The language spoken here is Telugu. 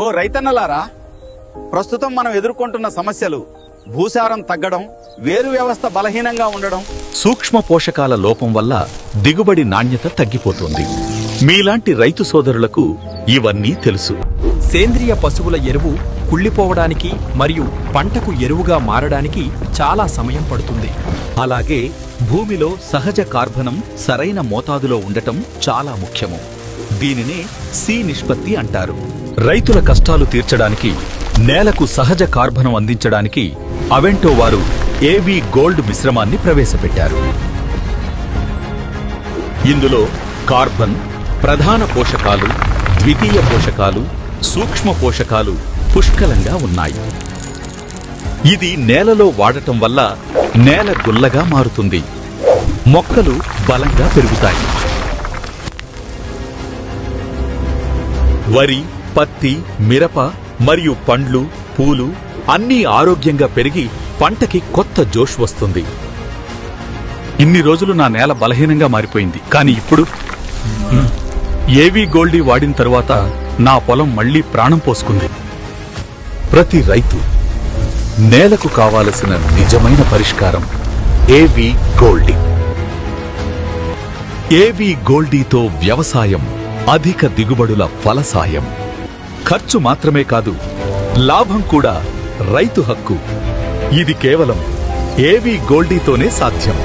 ఓ రైతన్నలారా, ప్రస్తుతం మనం ఎదుర్కొంటున్న సమస్యలు భూసారం తగ్గడం, వేరు వ్యవస్థ బలహీనంగా ఉండడం, సూక్ష్మ పోషకాల లోపం వల్ల దిగుబడి నాణ్యత తగ్గిపోతుంది. మీలాంటి రైతు సోదరులకు ఇవన్నీ తెలుసు. సేంద్రియ పశువుల ఎరువు కుళ్ళిపోవడానికి మరియు పంటకు ఎరువుగా మారడానికి చాలా సమయం పడుతుంది. అలాగే భూమిలో సహజ కార్బనం సరైన మోతాదులో ఉండటం చాలా ముఖ్యము. దీనినే సి నిష్పత్తి అంటారు. రైతుల కష్టాలు తీర్చడానికి, నేలకు సహజ కార్బనం అందించడానికి అవెంటో వారు ఏవి గోల్డ్ మిశ్రమాన్ని ప్రవేశపెట్టారు. ఇందులో కార్బన్, ప్రధాన పోషకాలు, ద్వితీయ పోషకాలు, సూక్ష్మ పోషకాలు పుష్కలంగా ఉన్నాయి. ఇది నేలలో వాడటం వల్ల నేల గుల్లగా మారుతుంది, మొక్కలు బలంగా పెరుగుతాయి. వరి, పత్తి, మిరప మరియు పండ్లు, పూలు అన్నీ ఆరోగ్యంగా పెరిగి పంటకి కొత్త జోష్ వస్తుంది. ఇన్ని రోజులు నా నేల బలహీనంగా మారిపోయింది, కానీ ఇప్పుడు ఏవి గోల్డీ వాడిన తరువాత నా పొలం మళ్లీ ప్రాణం పోసుకుంది. ప్రతి రైతు నేలకు కావాల్సిన నిజమైన పరిష్కారం ఏవి గోల్డీ. ఏవి గోల్డీతో వ్యవసాయం అధిక దిగుబడుల ఫలసాయం. ఖర్చు మాత్రమే కాదు, లాభం కూడా రైతు హక్కు. ఇది కేవలం ఏవి గోల్డీతోనే సాధ్యం.